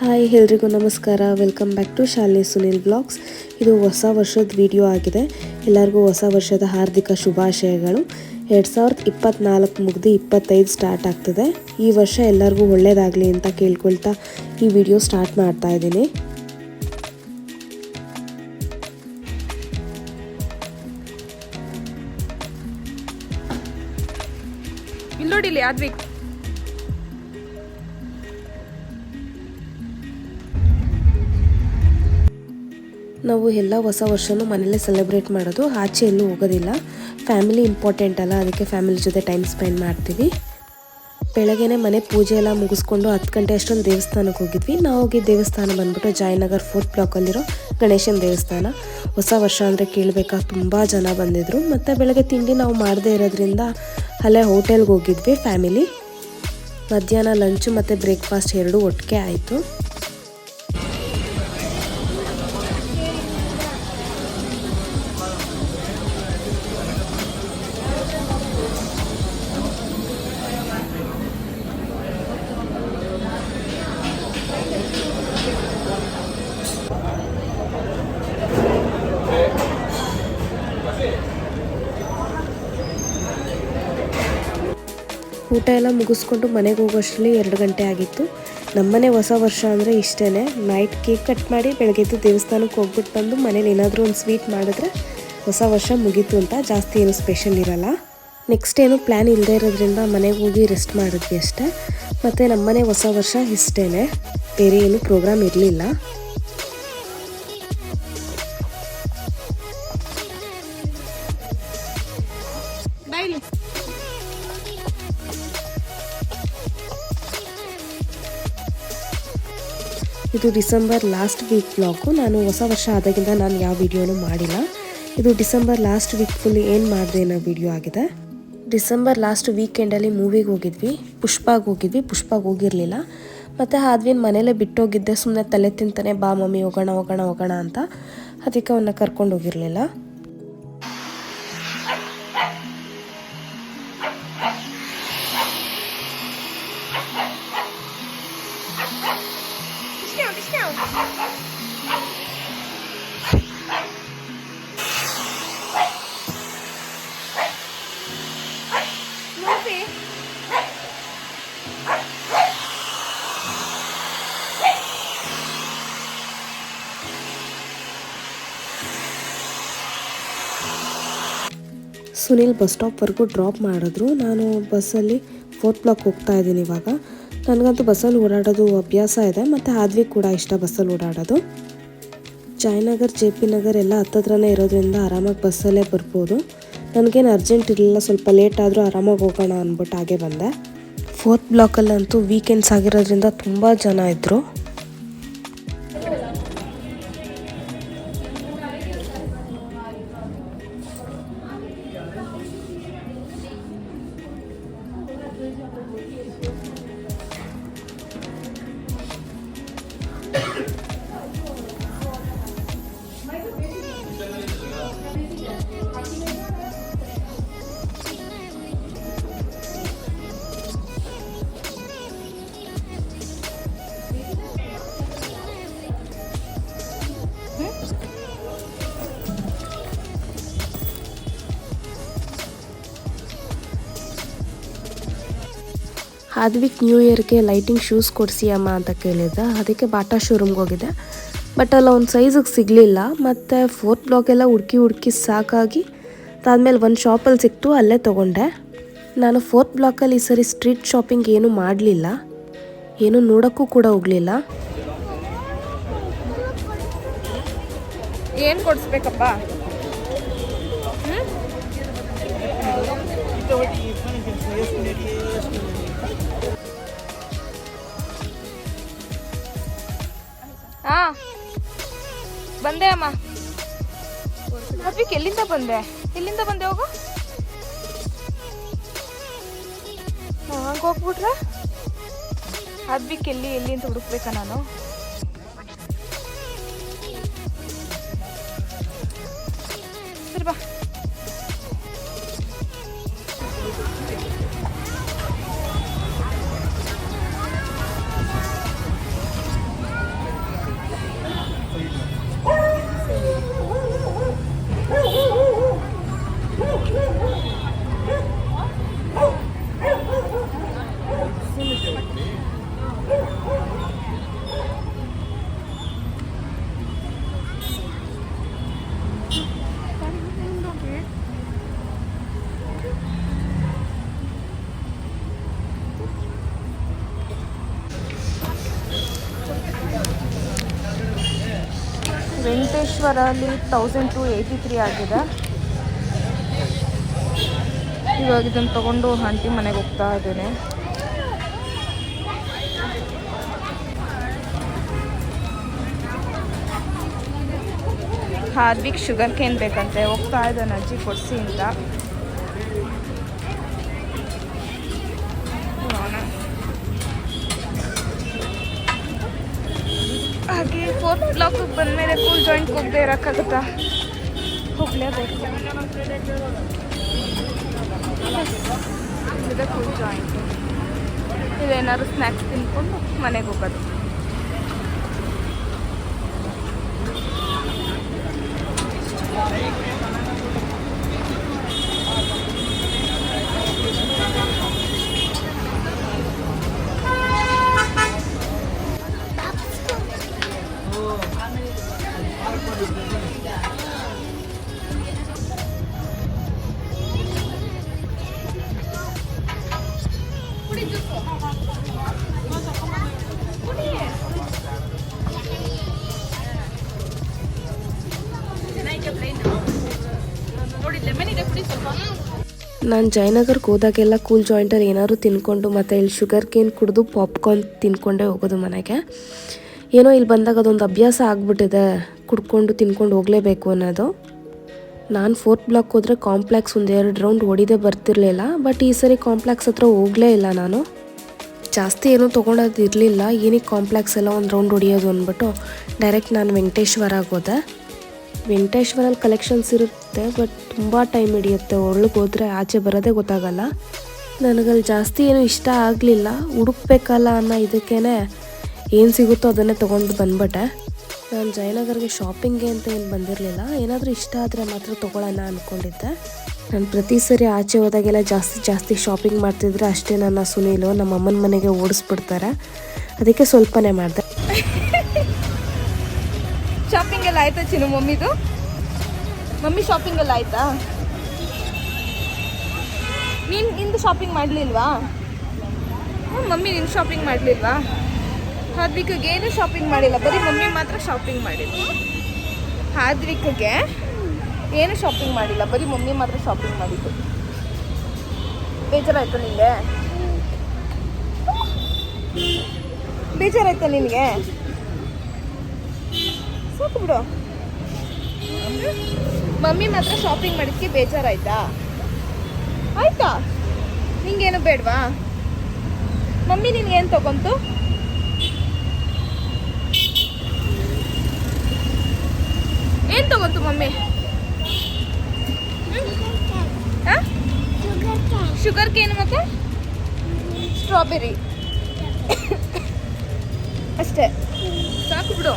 Hi ಎಲ್ರಿಗೂ ನಮಸ್ಕಾರ. Welcome back to Shalini Sunil blogs. ಇದು ಹೊಸ ವರ್ಷದ ವಿಡಿಯೋ ಆಗಿದೆ. ಎಲ್ಲರಿಗೂ ಹೊಸ ವರ್ಷದ ಹಾರ್ದಿಕ ಶುಭಾಶಯಗಳು. 2024 ಮುಗಿದು 25 ಸ್ಟಾರ್ಟ್ ಆಗ್ತದೆ. ಈ ವರ್ಷ ಎಲ್ಲರಿಗೂ ಒಳ್ಳೆಯದಾಗಲಿ ಅಂತ ಕೇಳ್ಕೊಳ್ತಾ ಈ ವಿಡಿಯೋ ಸ್ಟಾರ್ಟ್ ಮಾಡ್ತಾ ಇದ್ದೀನಿ. ಇಲ್ಲೋಡಿಲಿ ಆದ್ವಿ ನಾವು ಎಲ್ಲ ಹೊಸ ವರ್ಷನೂ ಮನೇಲೇ ಸೆಲೆಬ್ರೇಟ್ ಮಾಡೋದು, ಆಚೆ ಎಲ್ಲೂ ಹೋಗೋದಿಲ್ಲ. ಫ್ಯಾಮಿಲಿ ಇಂಪಾರ್ಟೆಂಟ್ ಅಲ್ಲ, ಅದಕ್ಕೆ ಫ್ಯಾಮಿಲಿ ಜೊತೆ ಟೈಮ್ ಸ್ಪೆಂಡ್ ಮಾಡ್ತೀವಿ. ಬೆಳಗ್ಗೆನೇ ಮನೆ ಪೂಜೆ ಎಲ್ಲ ಮುಗಿಸ್ಕೊಂಡು 10 ಗಂಟೆ ಅಷ್ಟೊಂದು ದೇವಸ್ಥಾನಕ್ಕೆ ಹೋಗಿದ್ವಿ. ನಾವು ಹೋಗಿ ದೇವಸ್ಥಾನ ಬಂದ್ಬಿಟ್ಟು ಜಯನಗರ್ 4th ಬ್ಲಾಕಲ್ಲಿರೋ ಗಣೇಶನ ದೇವಸ್ಥಾನ. ಹೊಸ ವರ್ಷ ಅಂದರೆ ಕೇಳಬೇಕಾ ತುಂಬ ಜನ ಬಂದಿದ್ದರು. ಮತ್ತು ಬೆಳಗ್ಗೆ ತಿಂಡಿ ನಾವು ಮಾಡದೇ ಇರೋದ್ರಿಂದ ಅಲ್ಲೇ ಹೋಟೆಲ್ಗೆ ಹೋಗಿದ್ವಿ ಫ್ಯಾಮಿಲಿ. ಮಧ್ಯಾಹ್ನ ಲಂಚು ಮತ್ತು ಬ್ರೇಕ್ಫಾಸ್ಟ್ ಎರಡೂ ಒಟ್ಟಿಗೆ ಆಯಿತು. ಊಟ ಎಲ್ಲ ಮುಗಿಸ್ಕೊಂಡು ಮನೆಗೆ ಹೋಗೋಷ್ಟರಲ್ಲಿ 2 ಗಂಟೆ ಆಗಿತ್ತು. ನಮ್ಮನೆ ಹೊಸ ವರ್ಷ ಅಂದರೆ ಇಷ್ಟೇ. ನೈಟ್ ಕೇಕ್ ಕಟ್ ಮಾಡಿ ಬೆಳಗ್ಗೆದ್ದು ದೇವಸ್ಥಾನಕ್ಕೆ ಹೋಗ್ಬಿಟ್ಟು ಬಂದು ಮನೇಲಿ ಏನಾದರೂ ಒಂದು ಸ್ವೀಟ್ ಮಾಡಿದ್ರೆ ಹೊಸ ವರ್ಷ ಮುಗೀತು ಅಂತ. ಜಾಸ್ತಿ ಏನು ಸ್ಪೆಷಲ್ ಇರೋಲ್ಲ. ನೆಕ್ಸ್ಟ್ ಏನು ಪ್ಲ್ಯಾನ್ ಇಲ್ಲದೆ ಇರೋದ್ರಿಂದ ಮನೆಗೆ ಹೋಗಿ ರೆಸ್ಟ್ ಮಾಡಿದ್ವಿ ಅಷ್ಟೇ. ಮತ್ತು ನಮ್ಮನೆ ಹೊಸ ವರ್ಷ ಇಷ್ಟೇ, ಬೇರೆ ಏನು ಪ್ರೋಗ್ರಾಮ್ ಇರಲಿಲ್ಲ. ಇದು ಡಿಸೆಂಬರ್ ಲಾಸ್ಟ್ ವೀಕ್ ಬ್ಲಾಗು. ನಾನು ಹೊಸ ವರ್ಷ ಆದಾಗಿಂದ ನಾನು ಯಾವ ವಿಡಿಯೋನೂ ಮಾಡಿಲ್ಲ. ಇದು ಡಿಸೆಂಬರ್ ಲಾಸ್ಟ್ ವೀಕ್ ಫುಲ್ ಏನು ಮಾಡಿದೆ ಅನ್ನೋ ವಿಡಿಯೋ ಆಗಿದೆ. ಡಿಸೆಂಬರ್ ಲಾಸ್ಟ್ ವೀಕೆಂಡಲ್ಲಿ ಮೂವಿಗೆ ಹೋಗಿದ್ವಿ, ಪುಷ್ಪಾಗೆ ಹೋಗಿರಲಿಲ್ಲ. ಮತ್ತು ಆದ್ವಿನ ಮನೇಲೇ ಬಿಟ್ಟೋಗಿದ್ದೆ. ಸುಮ್ಮನೆ ತಲೆ ತಿಂತಾನೆ, ಬಾ ಮಮ್ಮಿ ಹೋಗೋಣ ಅಂತ. ಅದಕ್ಕೆ ಅವನ್ನ ಕರ್ಕೊಂಡು ಹೋಗಿರಲಿಲ್ಲ. ಸುನಿಲ್ ಬಸ್ ಸ್ಟಾಪ್ವರೆಗೂ ಡ್ರಾಪ್ ಮಾಡಿದ್ರು. ನಾನು ಬಸ್ಸಲ್ಲಿ 4th ಬ್ಲಾಕ್ ಹೋಗ್ತಾ ಇದ್ದೀನಿ ಇವಾಗ. ನನಗಂತೂ ಬಸ್ಸಲ್ಲಿ ಓಡಾಡೋದು ಅಭ್ಯಾಸ ಇದೆ, ಮತ್ತು ಆದ್ವಿ ಕೂಡ ಇಷ್ಟ ಬಸ್ಸಲ್ಲಿ ಓಡಾಡೋದು. ಜಯನಗರ್, JP ನಗರ್ ಎಲ್ಲ ಹತ್ತತ್ರನೇ ಇರೋದ್ರಿಂದ ಆರಾಮಾಗಿ ಬಸ್ಸಲ್ಲೇ ಬರ್ಬೋದು. ನನಗೇನು ಅರ್ಜೆಂಟ್ ಇರಲಿಲ್ಲ, ಸ್ವಲ್ಪ ಲೇಟ್ ಆದರೂ ಆರಾಮಾಗಿ ಹೋಗೋಣ ಅಂದ್ಬಿಟ್ಟು ಹಾಗೆ ಬಂದೆ. 4th ಬ್ಲಾಕಲ್ಲಂತೂ ವೀಕೆಂಡ್ಸ್ ಆಗಿರೋದ್ರಿಂದ ತುಂಬ ಜನ ಇದ್ದರು. ಆದ್ವಿಕ್ ನ್ಯೂ ಇಯರ್ಗೆ ಲೈಟಿಂಗ್ ಶೂಸ್ ಕೊಡಿಸಿ ಅಮ್ಮ ಅಂತ ಕೇಳಿದ್ದೆ. ಅದಕ್ಕೆ ಬಾಟಾ ಶೋರೂಮ್ಗೆ ಹೋಗಿದ್ದೆ. ಬಟ್ ಅಲ್ಲ ಒಂದು ಸೈಜಿಗೆ ಸಿಗಲಿಲ್ಲ. ಮತ್ತು 4th ಬ್ಲಾಕೆಲ್ಲ ಹುಡುಕಿ ಸಾಕಾಗಿ ಅದಾದಮೇಲೆ ಒಂದು ಶಾಪಲ್ಲಿ ಸಿಕ್ತು, ಅಲ್ಲೇ ತೊಗೊಂಡೆ. ನಾನು 4th ಬ್ಲಾಕಲ್ಲಿ ಈ ಸರಿ ಸ್ಟ್ರೀಟ್ ಶಾಪಿಂಗ್ ಏನೂ ಮಾಡಲಿಲ್ಲ, ಏನೂ ನೋಡೋಕ್ಕೂ ಕೂಡ ಹೋಗಲಿಲ್ಲ. ಏನು ಕೊಡಿಸ್ಬೇಕಪ್ಪ? ಹಾಂ ಬಂದೆ ಅಮ್ಮ. ಅದ್ವಿಕ್ ಎಲ್ಲಿಂದ ಬಂದೆ ಹೋಗು. ಹಂಗೆ ಹೋಗ್ಬಿಟ್ರೆ ಅದ್ವಿಕ್ ಎಲ್ಲಿ ಅಂತ ಹುಡುಕ್ಬೇಕಾ ನಾನು? ಸರಿ ಬಾ. ವೆಂಕಟೇಶ್ವರಲ್ಲಿ 1283 ಆಗಿದೆ. ಇವಾಗ ಇದನ್ನು ತಗೊಂಡು ಆಂಟಿ ಮನೆಗೆ ಹೋಗ್ತಾ ಇದ್ದೇನೆ. ಹಾರ್ವಿಕ್ ಶುಗರ್ ಕೇನ್ ಬೇಕಂತೆ, ಹೋಗ್ತಾ ಇದ್ದಾನೆ ಅಜ್ಜಿ ಕೊಡಿಸಿ ಅಂತ. ಹಾಗೆ 4th ಬ್ಲಾಕ್ ಬಂದಮೇಲೆ ಕೂಲ್ ಜಾಯಿಂಟ್ಗೆ ಹೋಗದೆ ಇರೋಕ್ಕಾಗುತ್ತಾ? ಹೋಗಲೇಬೇಕು. ಇದೆ ಕೂಲ್ ಜಾಯಿಂಟ್. ಇದೇನಾದ್ರು ಸ್ನ್ಯಾಕ್ಸ್ ತಿನ್ಕೊಂಡು ಮನೆಗೆ ಹೋಗೋದು. ನಾನು ಜಯನಗರ್ಗೆ ಹೋದಾಗೆಲ್ಲ ಕೂಲ್ ಜಾಯಿಂಟಲ್ಲಿ ಏನಾದ್ರು ತಿನ್ಕೊಂಡು ಮತ್ತು ಇಲ್ಲಿ ಶುಗರ್ ಕೇನ್ ಕುಡಿದು ಪಾಪ್ಕಾರ್ನ್ ತಿನ್ಕೊಂಡೇ ಹೋಗೋದು ಮನೆಗೆ. ಏನೋ ಇಲ್ಲಿ ಬಂದಾಗ ಅದೊಂದು ಅಭ್ಯಾಸ ಆಗಿಬಿಟ್ಟಿದೆ, ಕುಡ್ಕೊಂಡು ತಿನ್ಕೊಂಡು ಹೋಗಲೇಬೇಕು ಅನ್ನೋದು. ನಾನು 4th ಬ್ಲಾಕ್ ಹೋದರೆ ಕಾಂಪ್ಲೆಕ್ಸ್ ಒಂದು 2 ರೌಂಡ್ ಹೊಡಿದೇ ಬರ್ತಿರ್ಲಿಲ್ಲ. ಬಟ್ ಈ ಸರಿ ಕಾಂಪ್ಲೆಕ್ಸ್ ಹತ್ರ ಹೋಗಲೇ ಇಲ್ಲ. ನಾನು ಜಾಸ್ತಿ ಏನೂ ತೊಗೊಳೋದು ಇರಲಿಲ್ಲ, ಏನಕ್ಕೆ ಕಾಂಪ್ಲೆಕ್ಸ್ ಎಲ್ಲ ಒಂದು ರೌಂಡ್ ಹೊಡಿಯೋದು ಅಂದ್ಬಿಟ್ಟು ಡೈರೆಕ್ಟ್ ನಾನು ವೆಂಕಟೇಶ್ವರಾಗೆ ಹೋದೆ. ವೆಂಕಟೇಶ್ವರಲ್ಲಿ ಕಲೆಕ್ಷನ್ಸ್ ಇರುತ್ತೆ, ಬಟ್ ತುಂಬ ಟೈಮ್ ಹಿಡಿಯುತ್ತೆ. ಒಳಗೆ ಹೋದರೆ ಆಚೆ ಬರೋದೇ ಗೊತ್ತಾಗಲ್ಲ. ನನಗಲ್ಲಿ ಜಾಸ್ತಿ ಏನೂ ಇಷ್ಟ ಆಗಲಿಲ್ಲ. ಹುಡುಕ್ಬೇಕಲ್ಲ ಅನ್ನೋ ಇದಕ್ಕೇ ಏನು ಸಿಗುತ್ತೋ ಅದನ್ನೇ ತೊಗೊಂಡು ಬಂದ್ಬಿಟ್ಟೆ. ನಾನು ಜಯನಗರ್ಗೆ ಶಾಪಿಂಗ್ಗೆ ಅಂತ ಏನು ಬಂದಿರಲಿಲ್ಲ, ಏನಾದರೂ ಇಷ್ಟ ಆದರೆ ಮಾತ್ರ ತೊಗೊಳ್ಳೋಣ ಅಂದ್ಕೊಂಡಿದ್ದೆ. ನಾನು ಪ್ರತಿ ಸರಿ ಆಚೆ ಹೋದಾಗೆಲ್ಲ ಜಾಸ್ತಿ ಶಾಪಿಂಗ್ ಮಾಡ್ತಿದ್ರೆ ಅಷ್ಟೇ ನನ್ನ ಸುನೀಲು ನಮ್ಮ ಅಮ್ಮನ ಮನೆಗೆ ಓಡಿಸ್ಬಿಡ್ತಾರೆ. ಅದಕ್ಕೆ ಸ್ವಲ್ಪನೇ ಮಾಡಿದೆ. ಶಾಪಿಂಗ್ ಎಲ್ಲ ಆಯ್ತಾ ಚಿನ್ನು? ಮಮ್ಮಿ ಶಾಪಿಂಗ್ ಎಲ್ಲ ಆಯ್ತಾ? ನಿಂದು ಶಾಪಿಂಗ್ ಮಾಡಲಿಲ್ವಾ? ಮಮ್ಮಿ ನಿನ್ನ ಶಾಪಿಂಗ್ ಮಾಡಲಿಲ್ವಾ? ಹಾದ್ವಿಕ್ಗೆ ಏನು ಶಾಪಿಂಗ್ ಮಾಡಿಲ್ಲ, ಬರೀ ಮಮ್ಮಿ ಮಾತ್ರ ಶಾಪಿಂಗ್ ಮಾಡಿಲ್ಲ. ಹಾದ್ವಿಕ್ಗೆ ಏನು ಶಾಪಿಂಗ್ ಮಾಡಿಲ್ಲ, ಬರೀ ಮಮ್ಮಿ ಮಾತ್ರ ಶಾಪಿಂಗ್ ಮಾಡಿದ್ದು. ಬೇಜಾರಾಯ್ತು ನಿನಗೆ? ಬೇಜಾರಾಯ್ತಾ ನಿನಗೆ? ಸಾಕು ಬಿಡು. ಮಮ್ಮಿ ಮಾತ್ರ ಶಾಪಿಂಗ್ ಮಾಡಿದ್ಕೆ ಬೇಜಾರಾಯ್ತಾ? ಆಯ್ತಾ? ನಿಂಗೇನು ಬೇಡವಾ? ಮಮ್ಮಿ ನಿನ್ಗೇನು ತಗೊಂತು? ಏನು ತಗೊಂತು ಮಮ್ಮಿ? ಶುಗರ್ ಕೇನ್ ಮತ್ತೆ ಸ್ಟ್ರಾಬೆರಿ ಅಷ್ಟೇ, ಸಾಕು ಬಿಡು.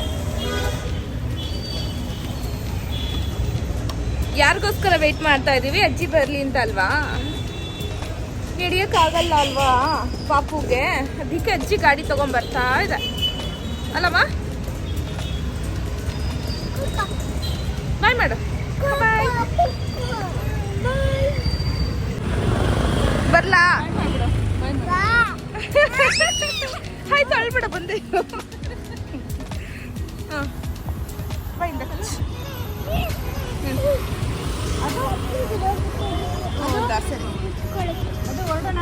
ಯಾರಿಗೋಸ್ಕರ ವೆಯ್ಟ್ ಮಾಡ್ತಾ ಇದ್ದೀವಿ? ಅಜ್ಜಿ ಬರಲಿ ಅಂತ ಅಲ್ವಾ? ಹಿಡಿಯೋಕ್ಕಾಗಲ್ಲ ಅಲ್ವಾ ಪಾಪುಗೆ, ಅದಕ್ಕೆ ಅಜ್ಜಿ ಗಾಡಿ ತಗೊಂಡ್ಬರ್ತಾ ಇದೆ ಅಲ್ಲಮ್ಮ? ಬಾಯ್ ಮಾಡು. ಬಾಯ್. ಬರ್ಲಾ? ಆಯ್ತು, ಅಳ್ಬೇಡ, ಬಂದೆ. ಹಾಂ ಬಾಯಿಂದ ಹೌದಾ? ಸರಿ, ಅದು ಹೊರಡೋಣ.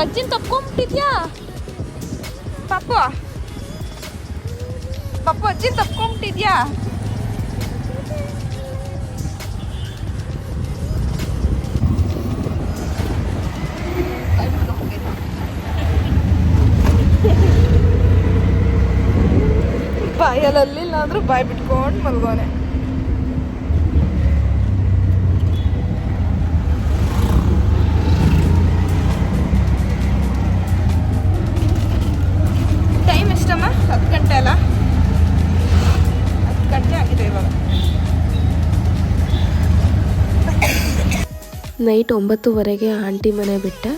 ಅಜ್ಜಿನ ತಪ್ಕೊಂಬಿಟ್ಟಿದ್ಯಾ ಪಾಪು? ಅಜ್ಜಿನ ತಪ್ಕೊಂಬಿಟ್ಟಿದ್ಯಾ? ಬಾಯಲ್ಲಿಲ್ಲ ಅಂದ್ರೂ ಬಾಯ್ ಬಿಟ್ಕೊಂಡು ಮಲ್ಗೋನೆ. ಟೈಮ್ ಎಷ್ಟಮ್ಮ? 10 ಗಂಟೆ ಅಲ್ಲ? 10 ಗಂಟೆ ಆಗಿದೆ ಇವಾಗ. ನೈಟ್ 9:30ಗೆ ಆಂಟಿ ಮನೆ ಬಿಟ್ಟೆ.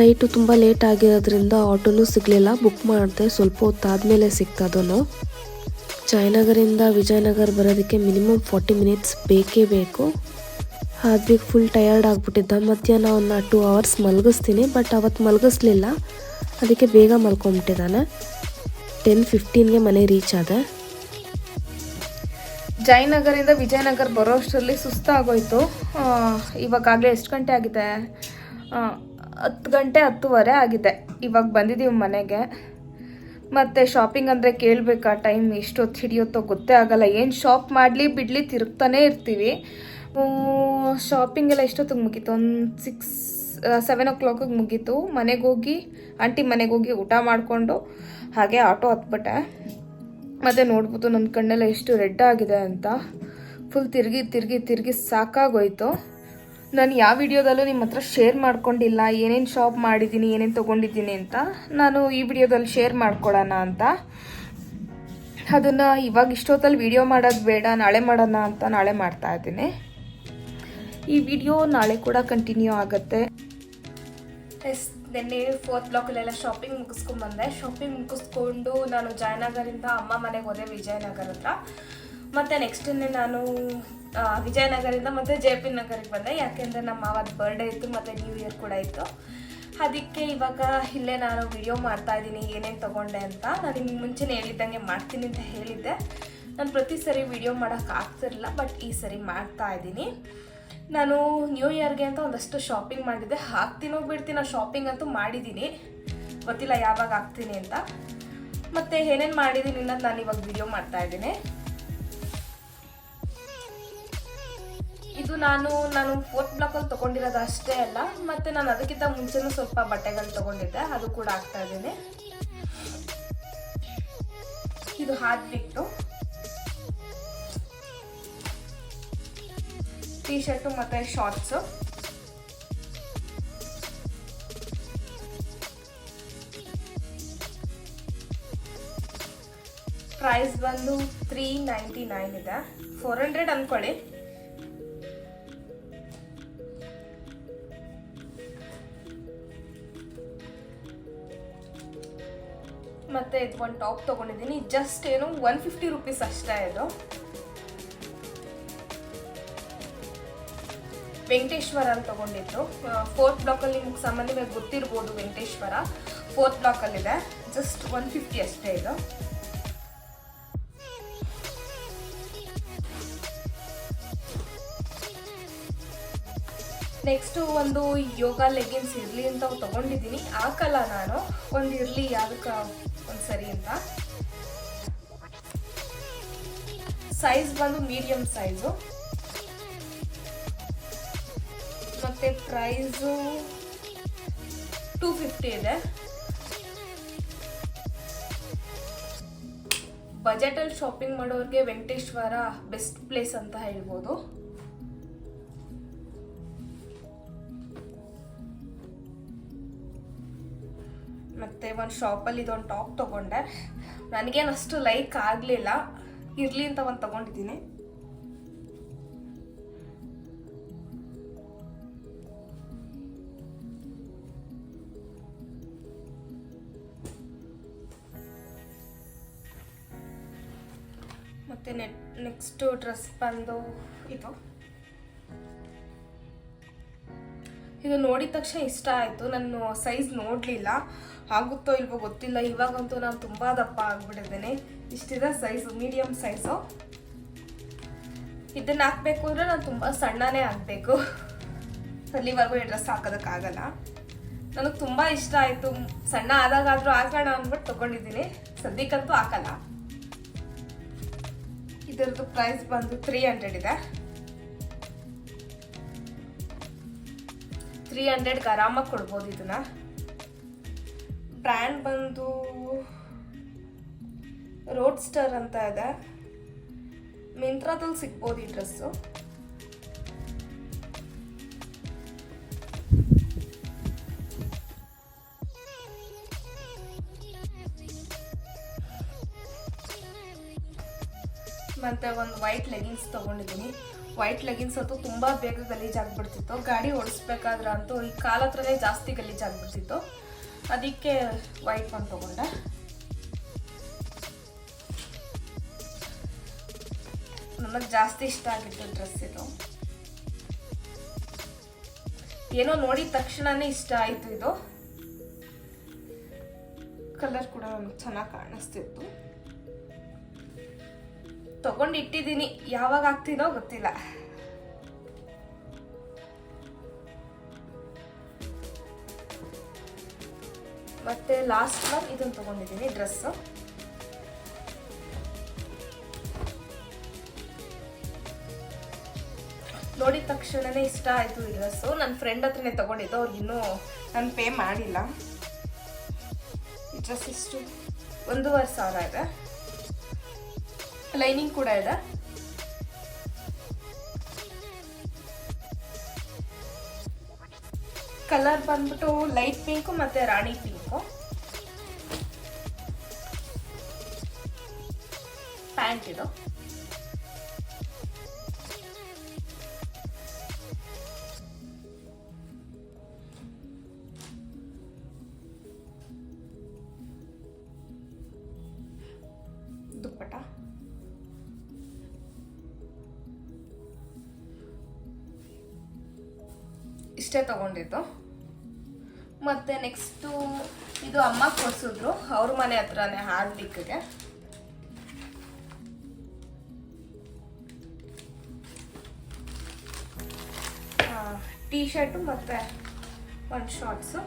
ನೈಟು ತುಂಬ ಲೇಟ್ ಆಗಿರೋದ್ರಿಂದ ಆಟೋನೂ ಸಿಗಲಿಲ್ಲ. ಬುಕ್ ಮಾಡಿದೆ, ಸ್ವಲ್ಪ ಹೊತ್ತಾದಮೇಲೆ ಸಿಕ್ತದನು. ಜಯನಗರಿಂದ ವಿಜಯನಗರ ಬರೋದಕ್ಕೆ ಮಿನಿಮಮ್ 40 ಮಿನಿಟ್ಸ್ ಬೇಕೇ ಬೇಕು. ಹಾದ್ವಿಗೆ ಫುಲ್ ಟಯರ್ಡ್ ಆಗಿಬಿಟ್ಟಿದ್ದ. ಮಧ್ಯಾಹ್ನ ಒಂದು 2 ಅವರ್ಸ್ ಮಲಗಿಸ್ತೀನಿ, ಬಟ್ ಅವತ್ತು ಮಲಗಿಸ್ಲಿಲ್ಲ, ಅದಕ್ಕೆ ಬೇಗ ಮಲ್ಕೊಂಬಿಟ್ಟಿದ್ದಾನೆ. 10:15ಗೆ ಮನೆ ರೀಚ್ ಆದೆ. ಜಯನಗರಿಂದ ವಿಜಯನಗರ ಬರೋ ಅಷ್ಟರಲ್ಲಿ ಸುಸ್ತಾಗೋಯ್ತು. ಇವಾಗಲೇ ಎಷ್ಟು ಗಂಟೆ ಆಗಿದೆ? 10 ಗಂಟೆ 10:15 ಆಗಿದೆ. ಇವಾಗ ಬಂದಿದ್ದೀವಿ ಮನೆಗೆ. ಮತ್ತು ಶಾಪಿಂಗ್ ಅಂದರೆ ಕೇಳಬೇಕಾ, ಟೈಮ್ ಎಷ್ಟೊತ್ತು ಹಿಡಿಯುತ್ತೋ ಗೊತ್ತೇ ಆಗಲ್ಲ. ಏನು ಶಾಪ್ ಮಾಡಲಿ ಬಿಡಲಿ ತಿರುಗ್ತಾನೇ ಇರ್ತೀವಿ. ಶಾಪಿಂಗ್ ಎಲ್ಲ ಎಷ್ಟೊತ್ತಿಗೆ ಮುಗೀತು? ಒಂದು 7 o'clock ಮುಗೀತು. ಆಂಟಿ ಮನೆಗೆ ಹೋಗಿ ಊಟ ಮಾಡಿಕೊಂಡು ಹಾಗೆ ಆಟೋ ಹತ್ಬಿಟ್ಟೆ. ಮತ್ತು ನೋಡ್ಬೋದು ನನ್ನ ಕಣ್ಣೆಲ್ಲ ಎಷ್ಟು ರೆಡ್ ಆಗಿದೆ ಅಂತ. ಫುಲ್ ತಿರುಗಿ ಸಾಕಾಗೋಯ್ತು. ನಾನು ಯಾವ ವಿಡಿಯೋದಲ್ಲೂ ನಿಮ್ಮ ಹತ್ರ ಶೇರ್ ಮಾಡ್ಕೊಂಡಿಲ್ಲ ಏನೇನು ಶಾಪ್ ಮಾಡಿದ್ದೀನಿ, ಏನೇನು ತೊಗೊಂಡಿದ್ದೀನಿ ಅಂತ. ನಾನು ಈ ವಿಡಿಯೋದಲ್ಲಿ ಶೇರ್ ಮಾಡ್ಕೊಳ್ಳೋಣ ಅಂತ. ಅದನ್ನು ಇವಾಗ ಇಷ್ಟೊತ್ತಲ್ಲಿ ವಿಡಿಯೋ ಮಾಡೋದು ಬೇಡ, ನಾಳೆ ಮಾಡೋಣ ಅಂತ ನಾಳೆ ಮಾಡ್ತಾ ಇದ್ದೀನಿ. ಈ ವಿಡಿಯೋ ನಾಳೆ ಕೂಡ ಕಂಟಿನ್ಯೂ ಆಗುತ್ತೆ. ನಿನ್ನೆ 4th ಬ್ಲಾಕಲ್ಲೆಲ್ಲ ಶಾಪಿಂಗ್ ಮುಗಿಸ್ಕೊಂಡ್ಬಂದೆ. ಶಾಪಿಂಗ್ ಮುಗಿಸ್ಕೊಂಡು ನಾನು ಜಯನಗರಿಂದ ಅಮ್ಮ ಮನೆಗೆ ಹೋದೆ ವಿಜಯನಗರ ಹತ್ರ. ಮತ್ತು ನೆಕ್ಸ್ಟ್ ನಾನು ವಿಜಯನಗರಿಂದ ಮತ್ತು JP ನಗರಿಗೆ ಬಂದೆ. ಯಾಕೆಂದರೆ ನಮ್ಮ ಮಾವದ ಬರ್ಡೇ ಇತ್ತು ಮತ್ತು ನ್ಯೂ ಇಯರ್ ಕೂಡ ಇತ್ತು. ಅದಕ್ಕೆ ಇವಾಗ ಇಲ್ಲೇ ನಾನು ವಿಡಿಯೋ ಮಾಡ್ತಾಯಿದ್ದೀನಿ ಏನೇನು ತೊಗೊಂಡೆ ಅಂತ. ನಾನು ನಿಮ್ಗೆ ಮುಂಚೆನೇ ಹೇಳಿದ್ದಂಗೆ ಮಾಡ್ತೀನಿ ಅಂತ ಹೇಳಿದ್ದೆ. ನಾನು ಪ್ರತಿ ಸರಿ ವಿಡಿಯೋ ಮಾಡೋಕ್ಕಾಗ್ತಿರಲಿಲ್ಲ, ಬಟ್ ಈ ಸರಿ ಮಾಡ್ತಾಯಿದ್ದೀನಿ. ನಾನು ನ್ಯೂ ಇಯರ್ಗೆ ಅಂತ ಒಂದಷ್ಟು ಶಾಪಿಂಗ್ ಮಾಡಿದ್ದೆ. ಹಾಕ್ತೀನೋ ಬಿಡ್ತೀನೋ, ಶಾಪಿಂಗ್ ಅಂತೂ ಮಾಡಿದ್ದೀನಿ, ಗೊತ್ತಿಲ್ಲ ಯಾವಾಗ ಹಾಕ್ತೀನಿ ಅಂತ. ಮತ್ತು ಏನೇನು ಮಾಡಿದ್ದೀನಿ ಅನ್ನೋದು ನಾನು ಇವಾಗ ವಿಡಿಯೋ ಮಾಡ್ತಾಯಿದ್ದೀನಿ. ಇದು ನಾನು 4th ಬ್ಲಾಕಲ್ಲಿ ತೊಗೊಂಡಿರೋದು ಅಷ್ಟೇ ಅಲ್ಲ, ಮತ್ತು ನಾನು ಅದಕ್ಕಿಂತ ಮುಂಚೆನೂ ಸ್ವಲ್ಪ ಬಟ್ಟೆಗಳು ತೊಗೊಂಡಿದ್ದೆ, ಅದು ಕೂಡ ಹಾಕ್ತಾಯಿದ್ದೀನಿ. ಇದು ಹಾದ್ಬಿಟ್ಟು ಟೀ ಶರ್ಟು ಮತ್ತು ಶಾರ್ಟ್ಸು. ಪ್ರೈಸ್ ಬಂದು 399 ಇದೆ, 400 ಅಂದ್ಕೊಳ್ಳಿ. ಮತ್ತು ಇದು ಒಂದು ಟಾಪ್ ತೊಗೊಂಡಿದ್ದೀನಿ. ಜಸ್ಟ್ ಏನು 150 ರೂಪೀಸ್ ಅಷ್ಟೇ. ಇದು ವೆಂಕಟೇಶ್ವರ ಅಂತ ತೊಗೊಂಡಿದ್ದು. 4th ಬ್ಲಾಕಲ್ಲಿ ನಿಮ್ಗೆ ಸಾಮಾನ್ಯವಾಗಿ ಗೊತ್ತಿರ್ಬೋದು, ವೆಂಕಟೇಶ್ವರ 4th ಬ್ಲಾಕಲ್ಲಿದೆ. ಜಸ್ಟ್ 150 ಅಷ್ಟೇ ಇದು. ನೆಕ್ಸ್ಟು ಒಂದು ಯೋಗ ಲೆಗಿನ್ಸ್ ಇರಲಿ ಅಂತ ತೊಗೊಂಡಿದ್ದೀನಿ. ಹಾಕಲ್ಲ ನಾನು, ಒಂದು ಇರಲಿ ಯಾವುದಕ್ಕೆ ಒಂದು ಸರಿ ಅಂತ. ಸೈಜ್ ಬಂದು ಮೀಡಿಯಮ್ ಸೈಜು. ಮತ್ತು ಪ್ರೈಸು 250 ಇದೆ. ಬಜೆಟಲ್ಲಿ ಶಾಪಿಂಗ್ ಮಾಡೋರಿಗೆ ವೆಂಕಟೇಶ್ವರ ಬೆಸ್ಟ್ ಪ್ಲೇಸ್ ಅಂತ ಹೇಳ್ಬೋದು. ಮತ್ತು ಒಂದು ಶಾಪಲ್ಲಿ ಇದೊಂದು ಟಾಪ್ ತೊಗೊಂಡೆ. ನನಗೇನು ಅಷ್ಟು ಲೈಕ್ ಆಗಲಿಲ್ಲ, ಇರಲಿ ಅಂತ ಒಂದು ತೊಗೊಂಡಿದ್ದೀನಿ. ಮತ್ತು ನೆಕ್ಸ್ಟು ಡ್ರೆಸ್ ಬಂದು ಇದು ನೋಡಿದ ತಕ್ಷಣ ಇಷ್ಟ ಆಯಿತು. ನಾನು ಸೈಜ್ ನೋಡಲಿಲ್ಲ, ಆಗುತ್ತೋ ಇಲ್ವೋ ಗೊತ್ತಿಲ್ಲ. ಇವಾಗಂತೂ ನಾನು ತುಂಬ ದಪ್ಪ ಆಗಿಬಿಟ್ಟಿದ್ದೇನೆ. ಇಷ್ಟಿದೆ ಸೈಜು, ಮೀಡಿಯಮ್ ಸೈಜು. ಇದನ್ನು ಹಾಕಬೇಕು ಅಂದರೆ ನಾನು ತುಂಬ ಸಣ್ಣನೇ ಆಗಬೇಕು. ಅಲ್ಲಿವರೆಗೂ ಈ ಡ್ರೆಸ್ ಹಾಕೋದಕ್ಕಾಗಲ್ಲ. ನನಗೆ ತುಂಬ ಇಷ್ಟ ಆಯಿತು. ಸಣ್ಣ ಆದಾಗಾದರೂ ಹಾಕೋಣ ಅಂದ್ಬಿಟ್ಟು ತೊಗೊಂಡಿದ್ದೀನಿ. ಸದ್ಯಕ್ಕಂತೂ ಹಾಕಲ್ಲ. ಇದರದ್ದು ಪ್ರೈಸ್ ಬಂದು 300 ಇದೆ. 300ಗೆ ಆರಾಮಾಗಿ ಕೊಡ್ಬೋದು ಇದನ್ನ. ಬ್ರ್ಯಾಂಡ್ ಬಂದು ರೋಡ್ಸ್ಟರ್ ಅಂತ ಇದೆ. ಮಿಂತ್ರಾದಲ್ಲಿ ಸಿಗ್ಬೋದು ಈ ಡ್ರೆಸ್ಸು. ಮತ್ತು ಒಂದು ವೈಟ್ ಲೆಗಿನ್ಸ್ ತೊಗೊಂಡಿದ್ದೀನಿ. ವೈಟ್ ಲೆಗಿನ್ಸ್ ಅಂತೂ ತುಂಬ ಬೇಗ ಗಲೀಜಾಗ್ಬಿಡ್ತಿತ್ತು. ಗಾಡಿ ಓಡಿಸ್ಬೇಕಾದ್ರೆ ಅಂತೂ ಈ ಕಾಲ ಹತ್ರನೇ ಜಾಸ್ತಿ ಗಲೀಜಾಗ್ಬಿಡ್ತಿತ್ತು. ಅದಕ್ಕೆ ವೈಟ್ ಒಂದು ತೊಗೊಂಡೆ. ನನಗೆ ಜಾಸ್ತಿ ಇಷ್ಟ ಆಗಿತ್ತು ಡ್ರೆಸ್ ಇದು. ಏನೋ ನೋಡಿದ ತಕ್ಷಣನೇ ಇಷ್ಟ ಆಯಿತು. ಇದು ಕಲರ್ ಕೂಡ ನಮ್ಗೆ ಚೆನ್ನಾಗಿ ಕಾಣಿಸ್ತಿತ್ತು. ತಗೊಂಡು ಇಟ್ಟಿದ್ದೀನಿ, ಯಾವಾಗ ಆಗ್ತೀನೋ ಗೊತ್ತಿಲ್ಲ. ಮತ್ತೆ ಲಾಸ್ಟ್ ಒನ್ ಇದನ್ನು ತಗೊಂಡಿದ್ದೀನಿ, ಡ್ರೆಸ್ಸು. ನೋಡಿದ ತಕ್ಷಣನೇ ಇಷ್ಟ ಆಯಿತು ಈ ಡ್ರೆಸ್ಸು. ನನ್ನ ಫ್ರೆಂಡ್ ಹತ್ರನೇ ತಗೊಂಡಿದ್ದು, ಅವ್ರಿಗೆ ಇನ್ನೂ ನಾನು ಪೇ ಮಾಡಿಲ್ಲ. ಈ ಡ್ರೆಸ್ ಇಷ್ಟು 1,500 ಇದೆ. ಲೈನಿಂಗ್ ಕೂಡ ಇದೆ. ಕಲರ್ ಬಂದ್ಬಿಟ್ಟು ಲೈಟ್ ಪಿಂಕು ಮತ್ತೆ ರಾಣಿ ಪಿಂಕು. ಪ್ಯಾಂಟ್ ಇದು. ದುಪ್ಪಟ. ಇಷ್ಟೇ ತಗೊಂಡಿದ್ದು. ಮತ್ತೆ ನೆಕ್ಸ್ಟು ಇದು ಅಮ್ಮ ಕೊಡ್ಸಿದ್ರು, ಅವ್ರ ಮನೆ ಹತ್ರನೇ ಹಾರ್ದಿಕ್ಗೆ. ಟೀ ಶರ್ಟು ಮತ್ತೆ ಒಂದು ಶಾರ್ಟ್ಸು.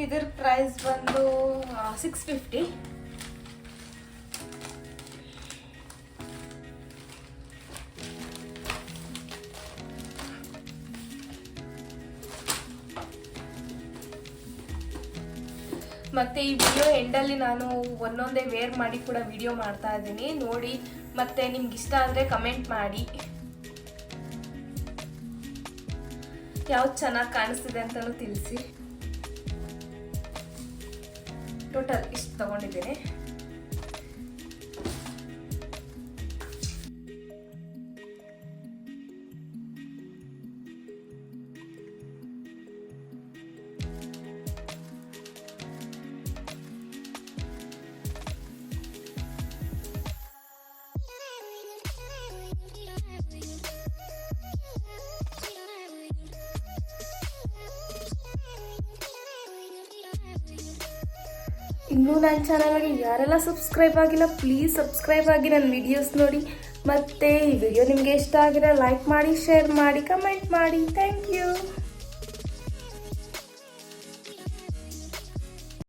ಇದ್ರ ಪ್ರೈಸ್ ಬಂದು 650. ಮತ್ತು ಈ ವಿಡಿಯೋ ಎಂಡಲ್ಲಿ ನಾನು ಒಂದೊಂದೇ ವೇರ್ ಮಾಡಿ ಕೂಡ ವಿಡಿಯೋ ಮಾಡ್ತಾ ಇದ್ದೀನಿ, ನೋಡಿ. ಮತ್ತು ನಿಮ್ಗೆ ಇಷ್ಟ ಆದರೆ ಕಮೆಂಟ್ ಮಾಡಿ ಯಾವ್ದು ಚೆನ್ನಾಗಿ ಕಾಣಿಸ್ತಿದೆ ಅಂತಲೂ ತಿಳಿಸಿ. ಟೋಟಲ್ ಇಷ್ಟು ತಗೊಂಡಿದ್ದೀನಿ. ಇನ್ನೂ ನನ್ನ ಚಾನಲ್ಗೆ ಯಾರೆಲ್ಲ ಸಬ್ಸ್ಕ್ರೈಬ್ ಆಗಿಲ್ಲ, ಪ್ಲೀಸ್ ಸಬ್ಸ್ಕ್ರೈಬ್ ಆಗಿ ನನ್ನ ವಿಡಿಯೋಸ್ ನೋಡಿ. ಮತ್ತು ಈ ವಿಡಿಯೋ ನಿಮಗೆ ಇಷ್ಟ ಆಗಿದ್ರೆ ಲೈಕ್ ಮಾಡಿ, ಶೇರ್ ಮಾಡಿ, ಕಮೆಂಟ್ ಮಾಡಿ. Thank you.